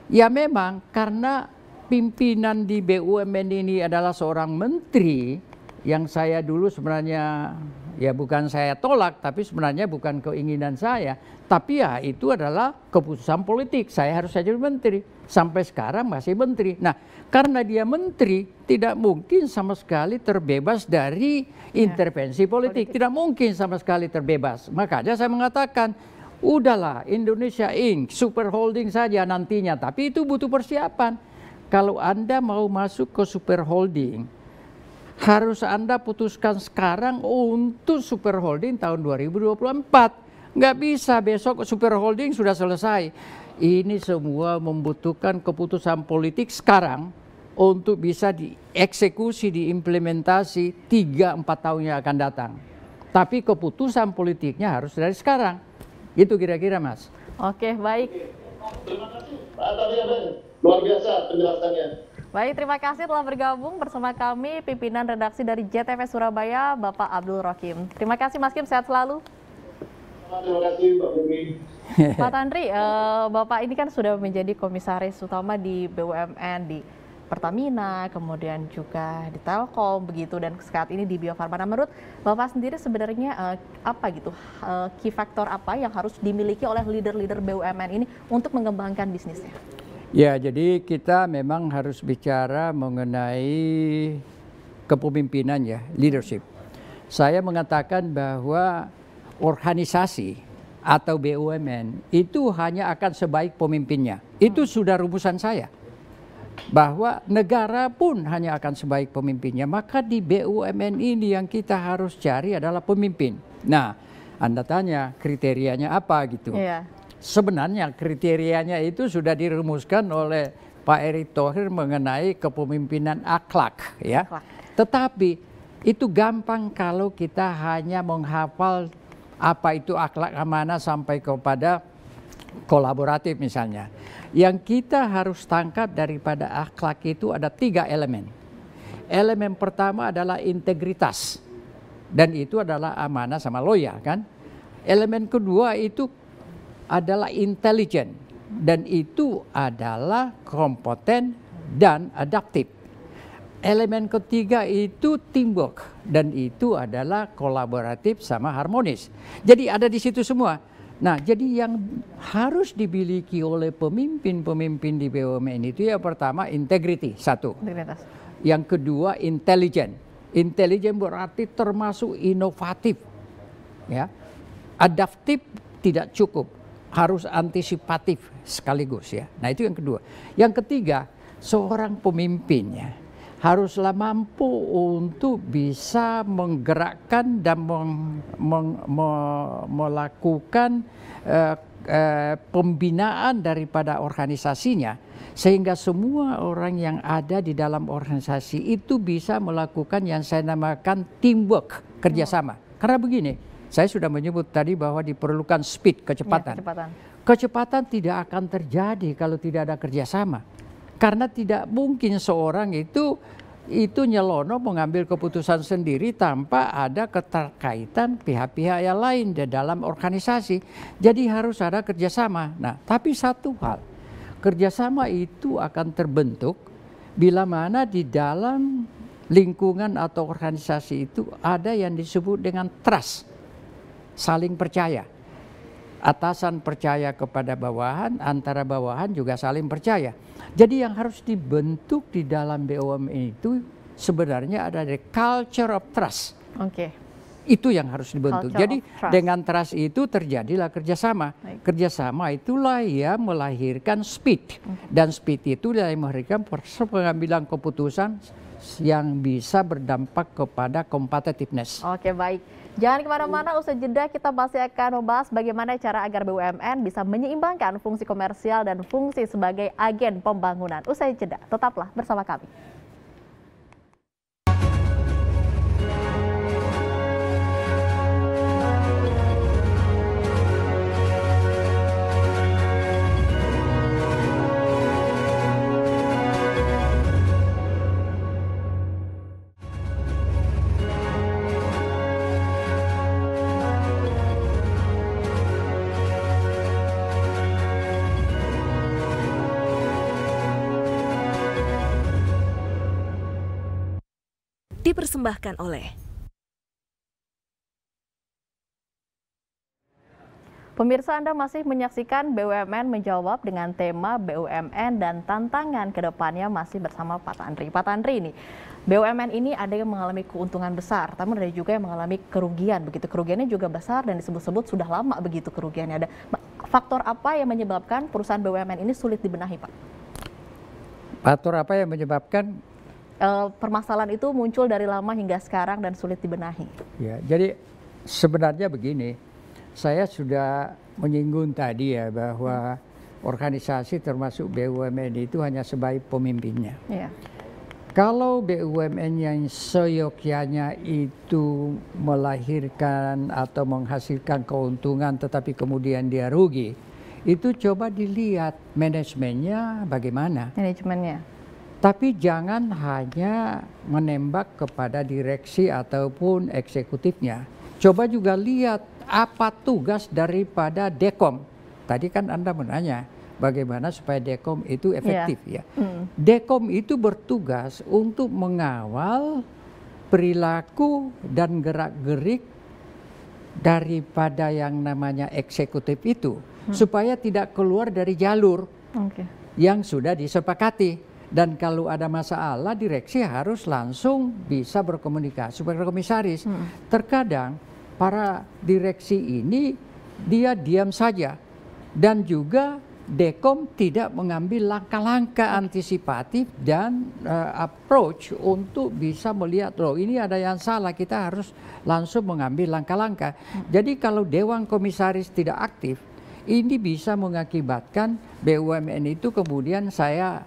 Ya memang karena pimpinan di BUMN ini adalah seorang menteri yang saya dulu sebenarnya ya bukan saya tolak, tapi sebenarnya bukan keinginan saya. Tapi ya itu adalah keputusan politik. Saya harus saja menteri. Sampai sekarang masih menteri. Nah, karena dia menteri, tidak mungkin sama sekali terbebas dari intervensi politik. Tidak mungkin sama sekali terbebas. Makanya saya mengatakan, udahlah Indonesia Inc. super holding saja nantinya. Tapi itu butuh persiapan. Kalau Anda mau masuk ke super holding, harus Anda putuskan sekarang untuk super holding tahun 2024. Nggak bisa besok super holding sudah selesai. Ini semua membutuhkan keputusan politik sekarang untuk bisa dieksekusi, diimplementasi 3-4 tahun yang akan datang. Tapi keputusan politiknya harus dari sekarang. Itu kira-kira Mas. Oke, baik. Terima kasih Pak Tadi, luar biasa penjelasannya. Baik, terima kasih telah bergabung bersama kami pimpinan redaksi dari JTV Surabaya, Bapak Abdul Rohim. Terima kasih Mas Kim, sehat selalu. Terima kasih Mbak Bumi. Pak Tanri, Bapak ini kan sudah menjadi komisaris utama di BUMN, di Pertamina, kemudian juga di Telkom begitu, dan saat ini di Bio Farma. Nah, menurut Bapak sendiri sebenarnya apa gitu key factor apa yang harus dimiliki oleh leader-leader BUMN ini untuk mengembangkan bisnisnya? Ya, jadi kita memang harus bicara mengenai kepemimpinan ya, leadership. Saya mengatakan bahwa organisasi atau BUMN itu hanya akan sebaik pemimpinnya. Itu sudah rumusan saya. Bahwa negara pun hanya akan sebaik pemimpinnya. Maka di BUMN ini yang kita harus cari adalah pemimpin. Nah, Anda tanya kriterianya apa gitu. Iya. Sebenarnya kriterianya itu sudah dirumuskan oleh Pak Erick Thohir mengenai kepemimpinan akhlak ya. Tetapi itu gampang kalau kita hanya menghafal apa itu akhlak amanah sampai kepada kolaboratif misalnya. Yang kita harus tangkap daripada akhlak itu ada 3 elemen. Elemen pertama adalah integritas. Dan itu adalah amanah sama loyal kan. Elemen kedua itu adalah intelijen. Dan itu adalah kompeten dan adaptif. Elemen ketiga itu teamwork. Dan itu adalah kolaboratif sama harmonis. Jadi ada di situ semua. Nah, jadi yang harus dimiliki oleh pemimpin-pemimpin di BUMN itu yang pertama integrity, 1. Integritas. Yang kedua intelijen. Intelijen berarti termasuk inovatif. Ya. Adaptif tidak cukup, harus antisipatif sekaligus ya. Nah, itu yang kedua. Yang ketiga, seorang pemimpinnya haruslah mampu untuk bisa menggerakkan dan melakukan pembinaan daripada organisasinya sehingga semua orang yang ada di dalam organisasi itu bisa melakukan yang saya namakan teamwork, kerjasama. Karena begini, saya sudah menyebut tadi bahwa diperlukan speed, kecepatan. Ya, kecepatan tidak akan terjadi kalau tidak ada kerjasama. Karena tidak mungkin seorang itu nyelono mengambil keputusan sendiri tanpa ada keterkaitan pihak-pihak yang lain di dalam organisasi. Jadi harus ada kerjasama. Nah, tapi satu hal, kerjasama itu akan terbentuk bila mana di dalam lingkungan atau organisasi itu ada yang disebut dengan trust, saling percaya. Atasan percaya kepada bawahan, antara bawahan juga saling percaya. Jadi yang harus dibentuk di dalam BUMN itu sebenarnya ada the culture of trust. Oke. Itu yang harus dibentuk. Culture Jadi of trust. dengan trust itu terjadilah kerjasama. Baik. Kerjasama itulah yang melahirkan speed. Dan speed itu yang melahirkan pengambilan keputusan yang bisa berdampak kepada competitiveness. Oke, baik. Jangan kemana-mana, usai jeda kita masih akan membahas bagaimana cara agar BUMN bisa menyeimbangkan fungsi komersial dan fungsi sebagai agen pembangunan. Usai jeda, tetaplah bersama kami. Dipersembahkan oleh Pemirsa, Anda masih menyaksikan BUMN Menjawab dengan tema BUMN dan tantangan ke depannya masih bersama Pak Tanri. Pak Tanri, ini BUMN ini ada yang mengalami keuntungan besar, tapi ada juga yang mengalami kerugian. Begitu kerugiannya juga besar dan disebut-sebut sudah lama begitu kerugiannya. Ada faktor apa yang menyebabkan perusahaan BUMN ini sulit dibenahi, Pak? Faktor apa yang menyebabkan permasalahan itu muncul dari lama hingga sekarang dan sulit dibenahi? Ya, jadi sebenarnya begini, saya sudah menyinggung tadi ya bahwa organisasi termasuk BUMN itu hanya sebagai pemimpinnya. Ya. Kalau BUMN yang seyogyanya itu melahirkan atau menghasilkan keuntungan tetapi kemudian dia rugi, itu coba dilihat manajemennya bagaimana. Manajemennya. Tapi jangan hanya menembak kepada direksi ataupun eksekutifnya. Coba juga lihat apa tugas daripada Dekom. Tadi kan Anda menanya bagaimana supaya Dekom itu efektif ya. Dekom itu bertugas untuk mengawal perilaku dan gerak-gerik daripada yang namanya eksekutif itu supaya tidak keluar dari jalur yang sudah disepakati. Dan kalau ada masalah, direksi harus langsung bisa berkomunikasi dengan komisaris. Terkadang para direksi ini dia diam saja dan juga Dekom tidak mengambil langkah-langkah antisipatif dan approach untuk bisa melihat, loh ini ada yang salah, kita harus langsung mengambil langkah-langkah. Jadi kalau Dewan Komisaris tidak aktif, ini bisa mengakibatkan BUMN itu kemudian saya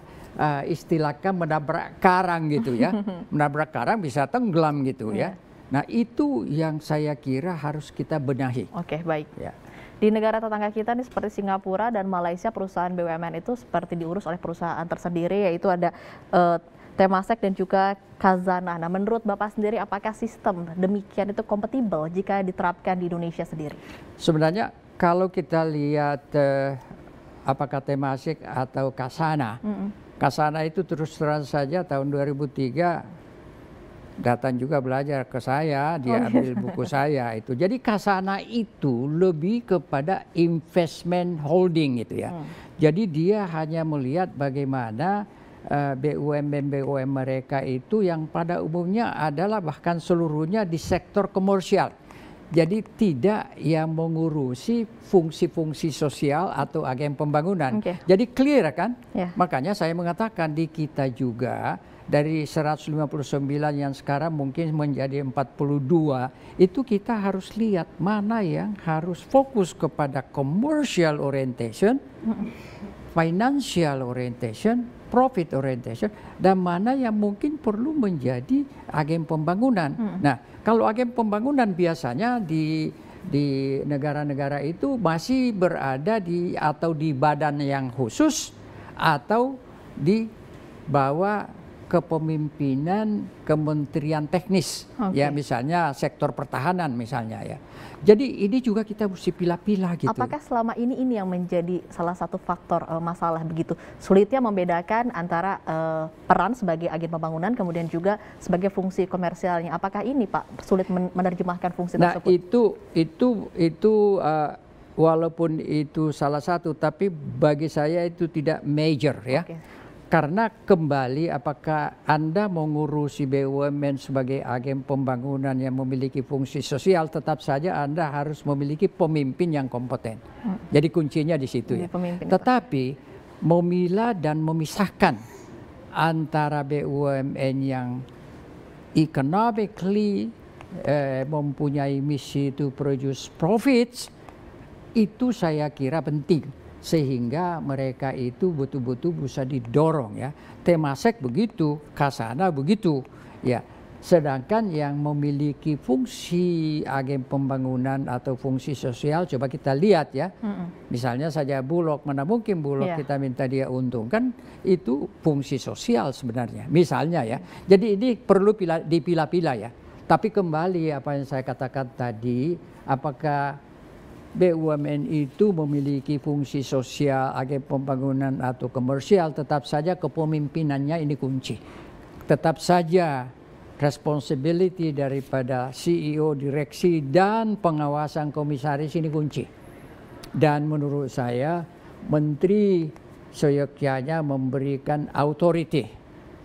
istilahkan menabrak karang gitu ya. Menabrak karang bisa tenggelam gitu ya. Nah itu yang saya kira harus kita benahi. Oke, baik. Ya. Di negara tetangga kita nih seperti Singapura dan Malaysia, perusahaan BUMN itu seperti diurus oleh perusahaan tersendiri, yaitu ada Temasek dan juga Khazanah. Nah, menurut Bapak sendiri apakah sistem demikian itu kompatibel jika diterapkan di Indonesia sendiri? Sebenarnya kalau kita lihat apakah Temasek atau Khazanah, Khazanah itu terus terang saja tahun 2003 datang juga belajar ke saya, dia ambil buku saya itu. Jadi Khazanah itu lebih kepada investment holding gitu ya. Jadi dia hanya melihat bagaimana BUMN mereka itu yang pada umumnya adalah bahkan seluruhnya di sektor komersial. Jadi tidak yang mengurusi fungsi-fungsi sosial atau agen pembangunan. Jadi clear kan? Makanya saya mengatakan di kita juga dari 159 yang sekarang mungkin menjadi 42, itu kita harus lihat mana yang harus fokus kepada commercial orientation, financial orientation, profit orientation, dan mana yang mungkin perlu menjadi agen pembangunan. Nah, kalau agen pembangunan biasanya di negara-negara itu masih berada di atau di badan yang khusus atau di bawah kepemimpinan Kementerian Teknis, ya misalnya sektor pertahanan misalnya ya. Jadi ini juga kita mesti pilah-pilah gitu. Apakah selama ini yang menjadi salah satu faktor masalah begitu sulitnya membedakan antara peran sebagai agen pembangunan kemudian juga sebagai fungsi komersialnya? Apakah ini Pak sulit menerjemahkan fungsi tersebut? Nah itu walaupun itu salah satu, tapi bagi saya itu tidak major ya. Karena kembali apakah Anda mengurusi BUMN sebagai agen pembangunan yang memiliki fungsi sosial, tetap saja Anda harus memiliki pemimpin yang kompeten. Jadi kuncinya di situ ya. Tetapi memilah dan memisahkan antara BUMN yang economically mempunyai misi to produce profits, itu saya kira penting. Sehingga mereka itu betul-betul bisa didorong ya. Temasek begitu, Khazanah begitu ya. Sedangkan yang memiliki fungsi agen pembangunan atau fungsi sosial, coba kita lihat ya. Misalnya saja Bulog, mana mungkin Bulog kita minta dia untung, kan itu fungsi sosial sebenarnya. Misalnya ya. Jadi ini perlu dipilah-pilah ya. Tapi kembali apa yang saya katakan tadi, apakah BUMN itu memiliki fungsi sosial, agen pembangunan atau komersial, tetap saja kepemimpinannya ini kunci. Tetap saja responsibility daripada CEO, direksi, dan pengawasan komisaris ini kunci. Dan menurut saya, Menteri seyogyanya memberikan authority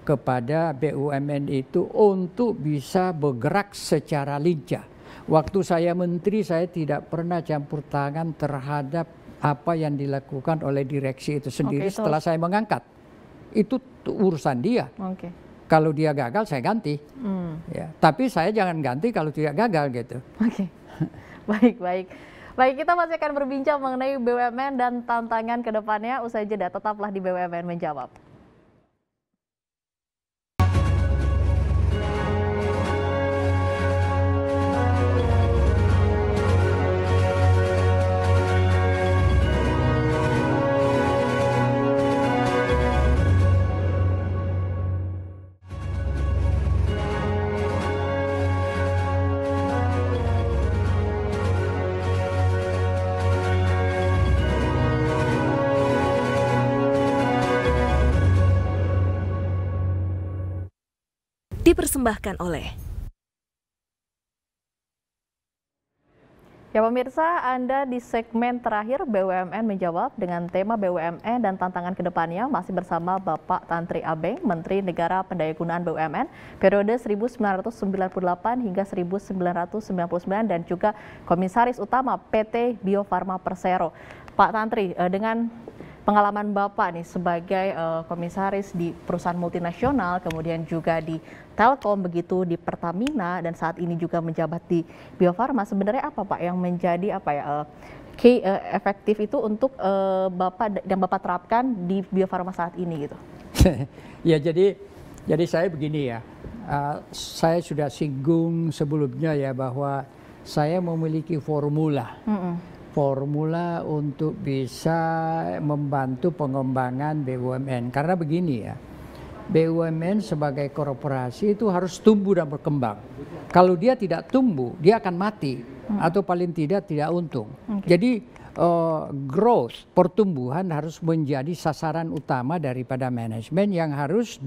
kepada BUMN itu untuk bisa bergerak secara lincah. Waktu saya menteri, saya tidak pernah campur tangan terhadap apa yang dilakukan oleh direksi itu sendiri setelah saya mengangkat. Itu urusan dia. Kalau dia gagal, saya ganti. Ya. Tapi saya jangan ganti kalau tidak gagal gitu. Baik, kita masih akan berbincang mengenai BUMN dan tantangan ke depannya. Usai jeda, tetaplah di BUMN Menjawab. Dipersembahkan oleh Ya pemirsa, Anda di segmen terakhir BUMN Menjawab dengan tema BUMN dan tantangan kedepannya masih bersama Bapak Tantri Abeng, Menteri Negara Pendayagunaan BUMN periode 1998 hingga 1999 dan juga Komisaris Utama PT Bio Farma Persero. Pak Tantri, dengan pengalaman Bapak nih sebagai komisaris di perusahaan multinasional, kemudian juga di Telkom, begitu di Pertamina, dan saat ini juga menjabat di Bio Farma, sebenarnya apa Pak yang menjadi key efektif itu untuk Bapak yang Bapak terapkan di Bio Farma saat ini gitu? Ya, jadi saya begini ya, saya sudah singgung sebelumnya ya bahwa saya memiliki formula untuk bisa membantu pengembangan BUMN. Karena begini ya, BUMN sebagai korporasi itu harus tumbuh dan berkembang. Kalau dia tidak tumbuh, dia akan mati atau paling tidak untung. Jadi growth, pertumbuhan harus menjadi sasaran utama daripada manajemen yang harus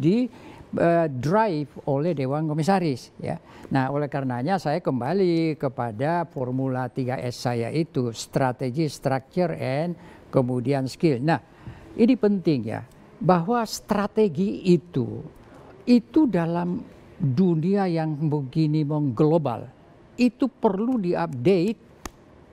drive oleh Dewan Komisaris ya. Nah, oleh karenanya saya kembali kepada formula 3S saya itu, strategi, structure, and kemudian skill. Nah, ini penting ya, bahwa strategi itu dalam dunia yang begini mengglobal itu perlu diupdate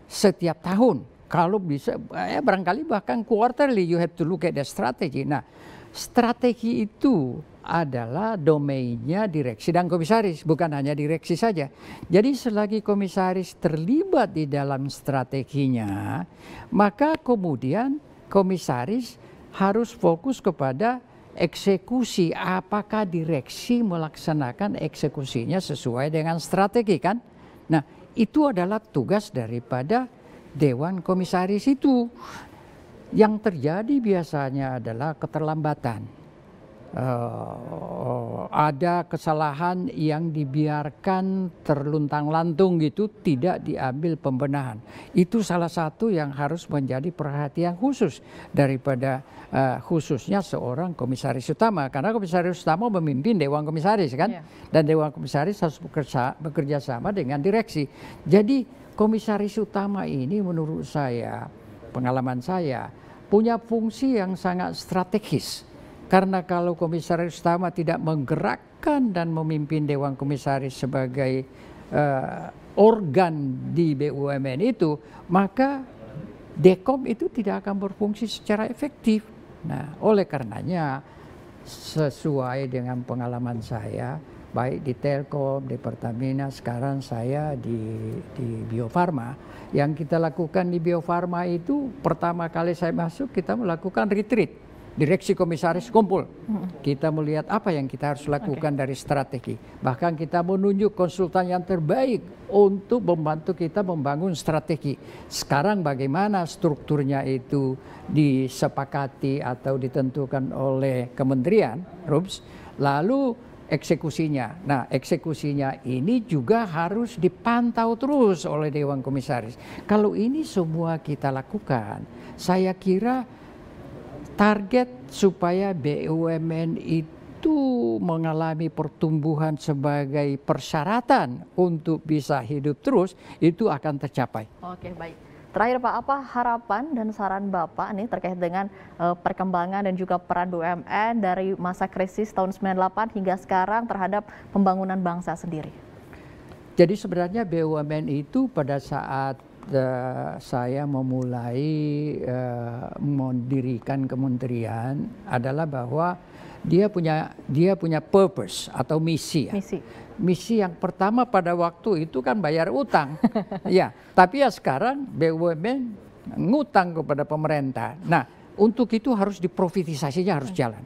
setiap tahun. Kalau bisa, barangkali bahkan quarterly you have to look at the strategy. Nah, strategi itu adalah domainnya direksi dan komisaris, bukan hanya direksi saja. Jadi selagi komisaris terlibat di dalam strateginya, maka kemudian komisaris harus fokus kepada eksekusi. Apakah direksi melaksanakan eksekusinya sesuai dengan strategi kan? Nah, itu adalah tugas daripada Dewan Komisaris itu. Yang terjadi biasanya adalah keterlambatan. Ada kesalahan yang dibiarkan terluntang-lantung gitu, tidak diambil pembenahan. Itu salah satu yang harus menjadi perhatian khusus daripada khususnya seorang komisaris utama. Karena komisaris utama memimpin Dewan Komisaris kan, dan Dewan Komisaris harus bekerja sama dengan direksi. Jadi komisaris utama ini menurut saya, pengalaman saya, punya fungsi yang sangat strategis. Karena kalau komisaris utama tidak menggerakkan dan memimpin Dewan Komisaris sebagai organ di BUMN itu, maka Dekom itu tidak akan berfungsi secara efektif. Nah, oleh karenanya sesuai dengan pengalaman saya, baik di Telkom, di Pertamina, sekarang saya di Bio Farma. Yang kita lakukan di Bio Farma itu, pertama kali saya masuk kita melakukan retreat. Direksi komisaris kumpul. Kita melihat apa yang kita harus lakukan dari strategi. Bahkan kita menunjuk konsultan yang terbaik untuk membantu kita membangun strategi. Sekarang bagaimana strukturnya itu disepakati atau ditentukan oleh kementerian, RUPS, lalu eksekusinya. Nah, eksekusinya ini juga harus dipantau terus oleh Dewan Komisaris. Kalau ini semua kita lakukan, saya kira target supaya BUMN itu mengalami pertumbuhan sebagai persyaratan untuk bisa hidup terus, itu akan tercapai. Oke, baik. Terakhir Pak, apa harapan dan saran Bapak nih terkait dengan perkembangan dan juga peran BUMN dari masa krisis tahun 98 hingga sekarang terhadap pembangunan bangsa sendiri? Jadi sebenarnya BUMN itu pada saat saya memulai mendirikan kementerian adalah bahwa dia punya purpose atau misi. Misi yang pertama pada waktu itu kan bayar utang. Ya, tapi ya sekarang BUMN ngutang kepada pemerintah. Nah, untuk itu harus diprofitisasinya harus jalan.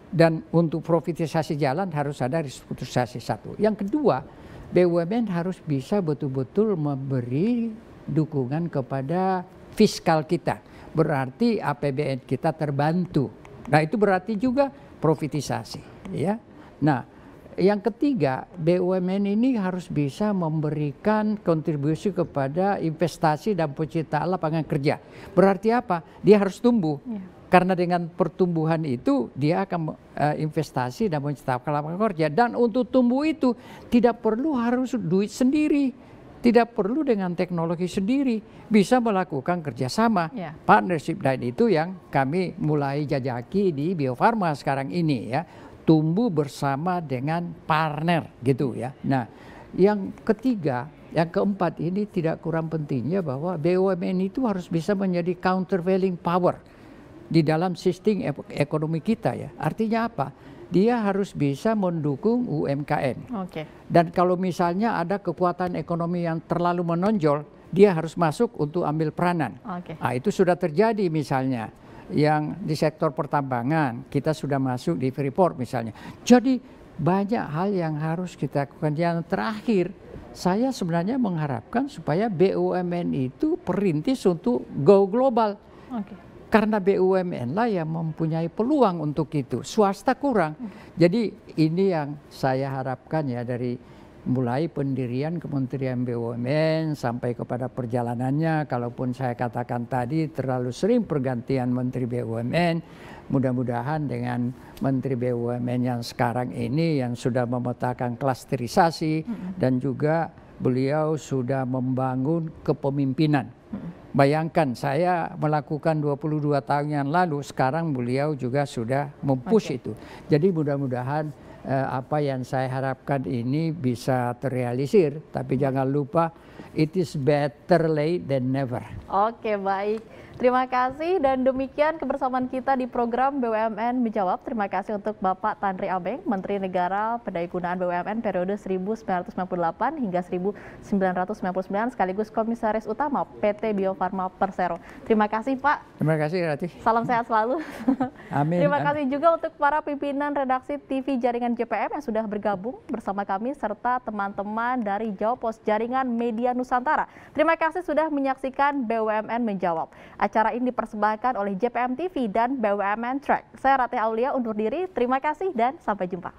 Dan untuk profitisasi jalan harus ada restrukturisasi satu. Yang kedua, BUMN harus bisa betul-betul memberi dukungan kepada fiskal kita. Berarti APBN kita terbantu. Nah, itu berarti juga profitisasi, ya. Nah, yang ketiga, BUMN ini harus bisa memberikan kontribusi kepada investasi dan penciptaan lapangan kerja. Berarti apa? Dia harus tumbuh. Karena dengan pertumbuhan itu dia akan investasi dan menciptakan lapangan kerja. Dan untuk tumbuh itu tidak perlu harus duit sendiri. Tidak perlu dengan teknologi sendiri, bisa melakukan kerjasama, partnership, dan itu yang kami mulai jajaki di Bio Farma sekarang ini ya, tumbuh bersama dengan partner gitu ya. Nah, yang ketiga, yang keempat ini tidak kurang pentingnya bahwa BUMN itu harus bisa menjadi countervailing power di dalam sistem ekonomi kita ya. Artinya apa? Dia harus bisa mendukung UMKM. Oke. Dan kalau misalnya ada kekuatan ekonomi yang terlalu menonjol, dia harus masuk untuk ambil peranan. Oke. Nah, itu sudah terjadi misalnya yang di sektor pertambangan, kita sudah masuk di Freeport misalnya. Jadi banyak hal yang harus kita lakukan. Yang terakhir, saya sebenarnya mengharapkan supaya BUMN itu perintis untuk go global. Oke. Karena BUMN lah yang mempunyai peluang untuk itu, swasta kurang. Jadi ini yang saya harapkan ya, dari mulai pendirian Kementerian BUMN sampai kepada perjalanannya. Kalaupun saya katakan tadi terlalu sering pergantian Menteri BUMN, mudah-mudahan dengan Menteri BUMN yang sekarang ini yang sudah memetakan klasterisasi dan juga beliau sudah membangun kepemimpinan. Bayangkan saya melakukan 22 tahun yang lalu, sekarang beliau juga sudah mempush itu. Jadi mudah-mudahan apa yang saya harapkan ini bisa terrealisir. Tapi jangan lupa, it is better late than never. Oke, baik. Terima kasih dan demikian kebersamaan kita di program BUMN Menjawab. Terima kasih untuk Bapak Tanri Abeng, Menteri Negara Pendayagunaan BUMN periode 1998 hingga 1999 sekaligus Komisaris Utama PT Bio Farma Persero. Terima kasih Pak. Terima kasih Rati. Salam sehat selalu. Amin. Terima kasih juga untuk para pimpinan redaksi TV Jaringan JPM yang sudah bergabung bersama kami serta teman-teman dari Jawpos Jaringan Media Nusantara. Terima kasih sudah menyaksikan BUMN Menjawab. Acara ini dipersembahkan oleh JPM TV dan BUMN Track. Saya Ratih Aulia undur diri. Terima kasih dan sampai jumpa.